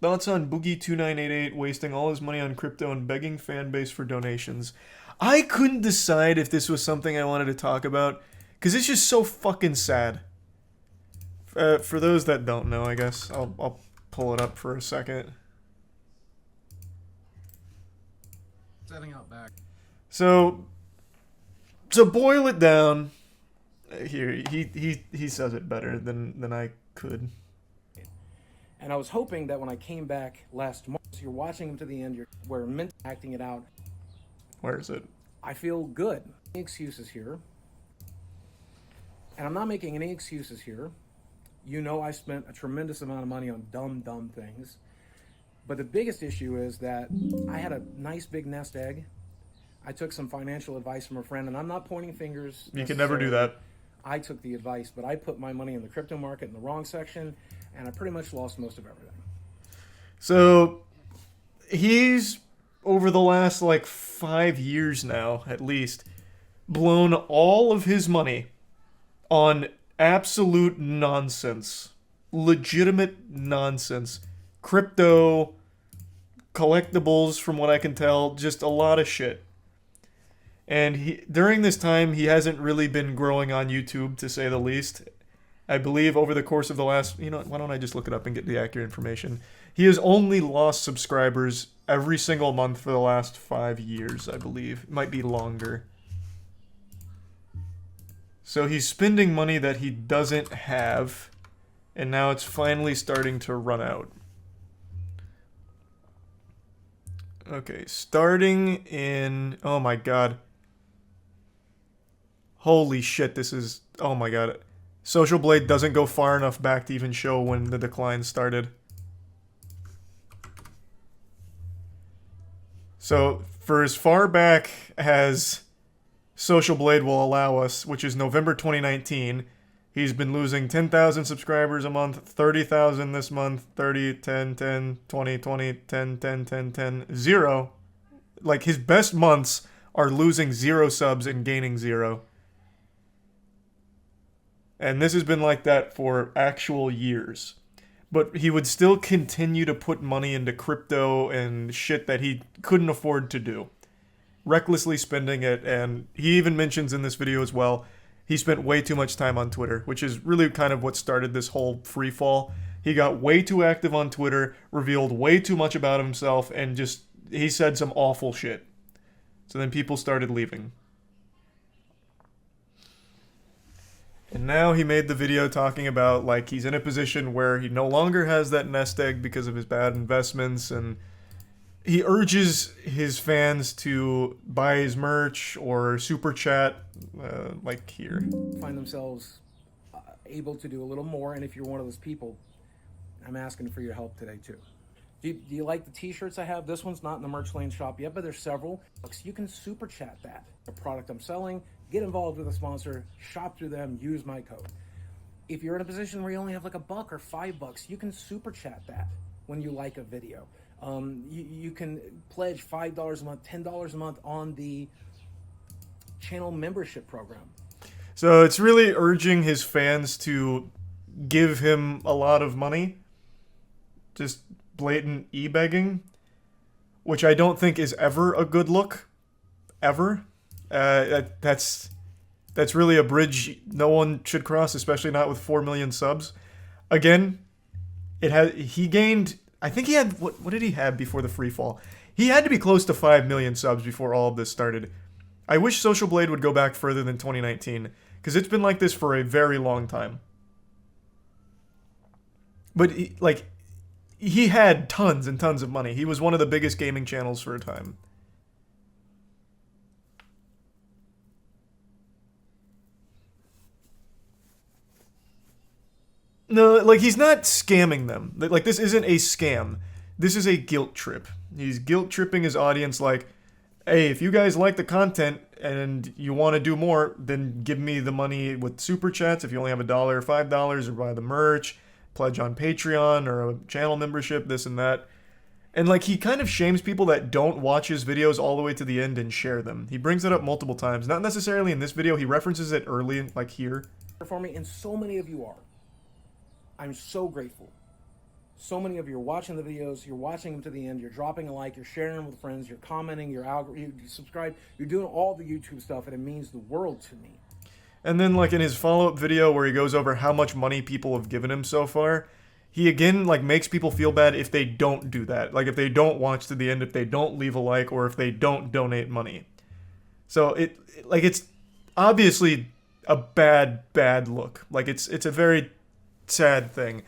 Thoughts on Boogie2988 wasting all his money on crypto and begging fan base for donations. I couldn't decide if this was something I wanted to talk about, because it's just so fucking sad. For those that don't know, I guess, I'll pull it up for a second. Setting out back. So boil it down. Here, he says it better than I could. And I was hoping that when I came back last March, you're watching them to the end, we're acting it out. Where is it? I feel good. Any excuses here. And I'm not making any excuses here. You know I spent a tremendous amount of money on dumb things. But the biggest issue is that I had a nice big nest egg. I took some financial advice from a friend, and I'm not pointing fingers. You can never do that. I took the advice, but I put my money in the crypto market in the wrong section, and I pretty much lost most of everything. So he's, over the last like 5 years now, at least, blown all of his money on absolute nonsense. Legitimate nonsense. Crypto, collectibles, from what I can tell, just a lot of shit. And during this time, he hasn't really been growing on YouTube, to say the least. I believe over the course of the last... You know, why don't I just look it up and get the accurate information? He has only lost subscribers every single month for the last 5 years, I believe. It might be longer. So he's spending money that he doesn't have, and now it's finally starting to run out. Okay, starting in... Oh my god. Holy shit, this is... Oh my god. Social Blade doesn't go far enough back to even show when the decline started. So, for as far back as Social Blade will allow us, which is November 2019, he's been losing 10,000 subscribers a month, 30,000 this month, 30, 10, 10, 20, 20, 10, 10, 10, 10, 0. Like, his best months are losing 0 subs and gaining 0. And this has been like that for actual years. But he would still continue to put money into crypto and shit that he couldn't afford to do. Recklessly spending it, and he even mentions in this video as well, he spent way too much time on Twitter, which is really kind of what started this whole free fall. He got way too active on Twitter, revealed way too much about himself, and just, he said some awful shit. So then people started leaving. And now he made the video talking about, like, he's in a position where he no longer has that nest egg because of his bad investments, and he urges his fans to buy his merch or super chat, like here. Find themselves able to do a little more, and if you're one of those people, I'm asking for your help today too. Do you like the t-shirts I have? This one's not in the merch lane shop yet, but there's several. You can super chat that. A product I'm selling, get involved with a sponsor, shop through them, use my code. If you're in a position where you only have like $1 or $5, you can super chat that when you like a video. You can pledge $5 a month, $10 a month on the channel membership program. So it's really urging his fans to give him a lot of money. Just blatant e-begging, which I don't think is ever a good look. Ever. That's really a bridge no one should cross, especially not with 4 million subs. Again, he gained... I think he had... What did he have before the free fall? He had to be close to 5 million subs before all of this started. I wish Social Blade would go back further than 2019, because it's been like this for a very long time. But, he had tons and tons of money. He was one of the biggest gaming channels for a time. No, like, he's not scamming them. Like, this isn't a scam. This is a guilt trip. He's guilt tripping his audience like, hey, if you guys like the content and you want to do more, then give me the money with super chats if you only have $1 or $5, or buy the merch, pledge on Patreon or a channel membership, this and that. And, like, he kind of shames people that don't watch his videos all the way to the end and share them. He brings it up multiple times. Not necessarily in this video. He references it early, like here. For me, and so many of you are. I'm so grateful. so many of you are watching the videos, you're watching them to the end, you're dropping a like, you're sharing them with friends, you're commenting, you subscribe, you're doing all the YouTube stuff, and it means the world to me. And then, like, in his follow-up video where he goes over how much money people have given him so far, he again, like, makes people feel bad if they don't do that. Like, if they don't watch to the end, if they don't leave a like, or if they don't donate money. So, it's obviously a bad look. Like, it's a very sad thing.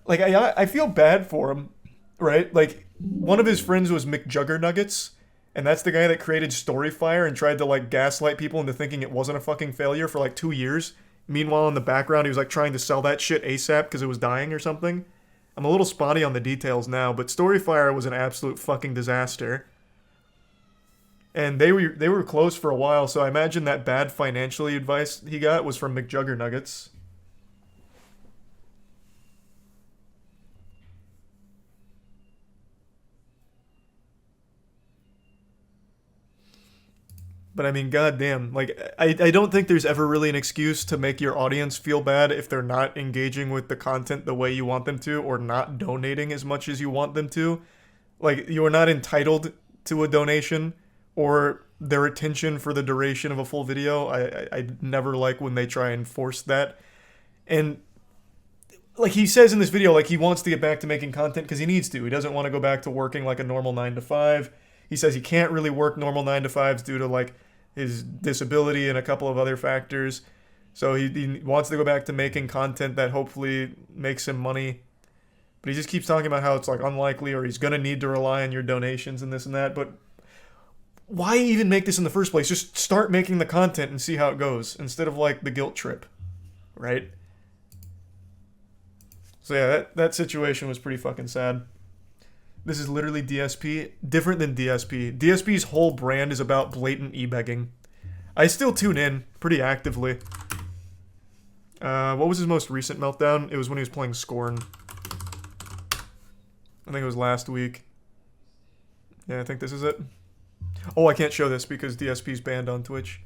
Like, I feel bad for him, right? Like, one of his friends was McJuggernuggets, and that's the guy that created Storyfire and tried to, like, gaslight people into thinking it wasn't a fucking failure for, like, 2 years. Meanwhile, in the background, he was, like, trying to sell that shit ASAP because it was dying or something. I'm a little spotty on the details now, but Storyfire was an absolute fucking disaster. And they were closed for a while, so I imagine that bad financially advice he got was from McJuggernuggets. But I mean, goddamn, like, I don't think there's ever really an excuse to make your audience feel bad if they're not engaging with the content the way you want them to, or not donating as much as you want them to. Like, you are not entitled to a donation or their attention for the duration of a full video. I never like when they try and force that. And like he says in this video, like, he wants to get back to making content because he needs to. He doesn't want to go back to working like a normal 9 to 5. He says he can't really work normal 9 to 5s due to, like, his disability and a couple of other factors. So he wants to go back to making content that hopefully makes him money. But he just keeps talking about how it's, like, unlikely, or he's going to need to rely on your donations and this and that. But why even make this in the first place? Just start making the content and see how it goes, instead of, like, the guilt trip, right? So yeah, that situation was pretty fucking sad. This is literally DSP. Different than DSP. DSP's whole brand is about blatant e-begging. I still tune in pretty actively. What was his most recent meltdown? It was when he was playing Scorn. I think it was last week. Yeah, I think this is it. Oh, I can't show this because DSP's banned on Twitch.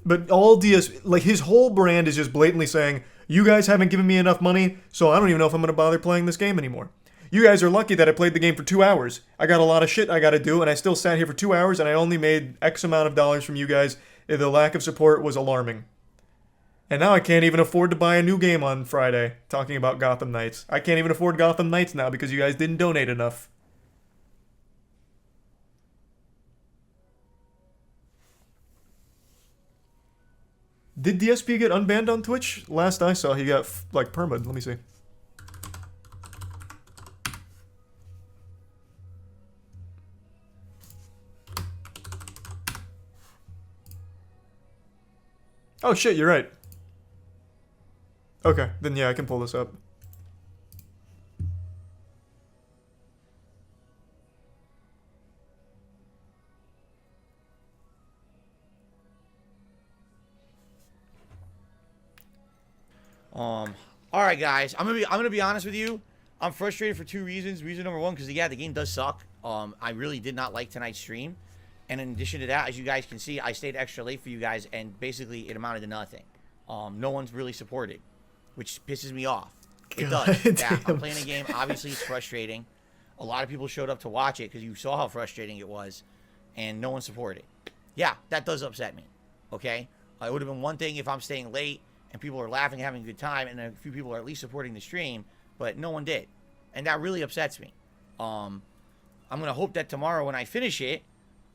But all DSP, like, his whole brand is just blatantly saying, you guys haven't given me enough money, so I don't even know if I'm going to bother playing this game anymore. You guys are lucky that I played the game for 2 hours. I got a lot of shit I got to do, and I still sat here for 2 hours, and I only made X amount of dollars from you guys. The lack of support was alarming. And now I can't even afford to buy a new game on Friday, talking about Gotham Knights. I can't even afford Gotham Knights now because you guys didn't donate enough. Did DSP get unbanned on Twitch? Last I saw, he got, like, perma'd. Let me see. Oh shit, you're right. Okay, then yeah, I can pull this up. All right, guys. I'm gonna be honest with you. I'm frustrated for 2 reasons. Reason number one, because yeah, the game does suck. I really did not like tonight's stream, and in addition to that, as you guys can see, I stayed extra late for you guys, and basically it amounted to nothing. No one's really supported, which pisses me off. It does. Yeah, I'm playing a game. Obviously, it's frustrating. A lot of people showed up to watch it because you saw how frustrating it was, and no one supported. Yeah, that does upset me. Okay, it would have been one thing if I'm staying late and people are laughing, having a good time, and a few people are at least supporting the stream, but no one did. And that really upsets me. I'm going to hope that tomorrow when I finish it,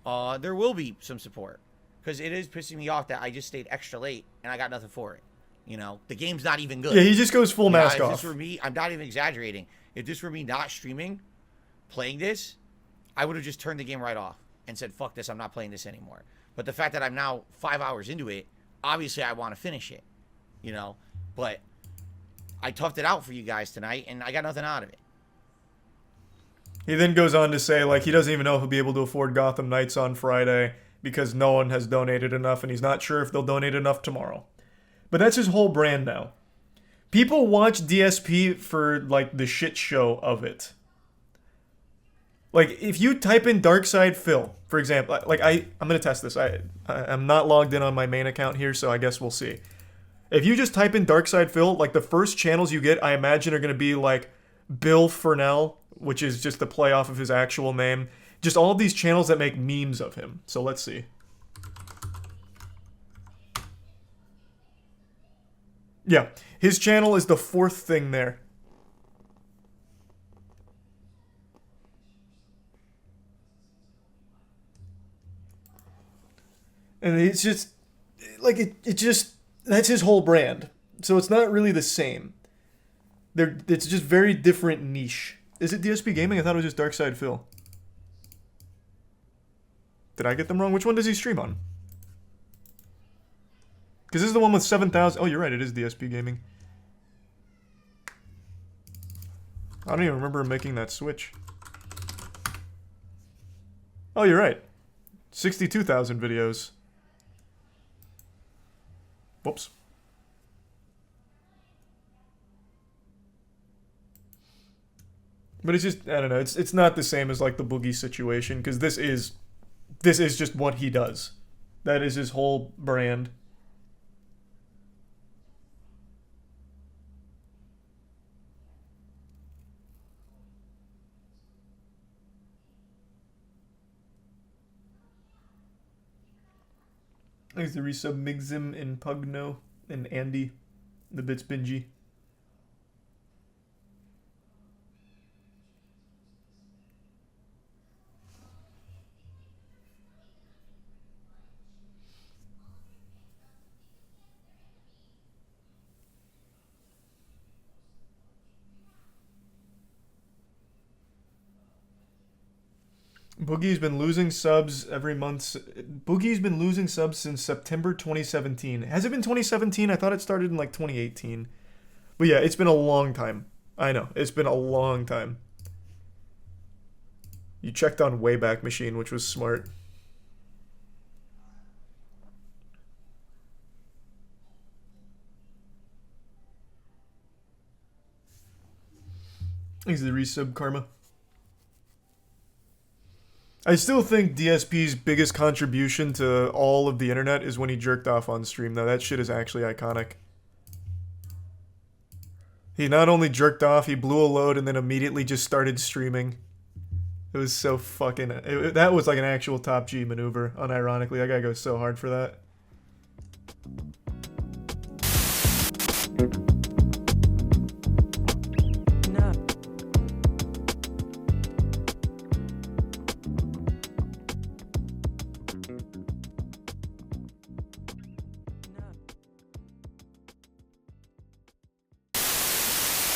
there will be some support. Because it is pissing me off that I just stayed extra late and I got nothing for it. You know, the game's not even good. Yeah, he just goes full mask if off. This were me, I'm not even exaggerating. If this were me not streaming, playing this, I would have just turned the game right off and said, fuck this, I'm not playing this anymore. But the fact that I'm now 5 hours into it, obviously I want to finish it. You know, but I toughed it out for you guys tonight, and I got nothing out of it. He then goes on to say, like, he doesn't even know if he'll be able to afford Gotham Knights on Friday because no one has donated enough, and he's not sure if they'll donate enough tomorrow. But that's his whole brand now. People watch DSP for, like, the shit show of it. Like, if you type in DarkSidePhil, for example, like I'm gonna test this. I'm not logged in on my main account here, so I guess we'll see. If you just type in DarkSidePhil, like the first channels you get, I imagine are gonna be like Bill Furnell, which is just the play off of his actual name. Just all of these channels that make memes of him. So let's see. Yeah, his channel is the fourth thing there. And it's just, like, it just, that's his whole brand. So it's not really the same. It's just very different niche. Is it DSP Gaming? I thought it was just DarkSidePhil. Did I get them wrong? Which one does he stream on? Because this is the one with 7,000. Oh, you're right. It is DSP Gaming. I don't even remember him making that switch. Oh, you're right. 62,000 videos. Whoops. But it's just, I don't know, it's not the same as like the Boogie situation, because this is just what he does. That is his whole brand. There's the resub Migzim and Pugno and Andy, the Bits Bingy. Boogie's been losing subs every month. Boogie's been losing subs since September 2017. Has it been 2017? I thought it started in like 2018. But yeah, it's been a long time. I know, it's been a long time. You checked on Wayback Machine, which was smart. Thanks to the resub, Karma. I still think DSP's biggest contribution to all of the internet is when he jerked off on stream, though. That shit is actually iconic. He not only jerked off, he blew a load and then immediately just started streaming. It was so fucking... that was like an actual top G maneuver, unironically. That guy goes so hard for that.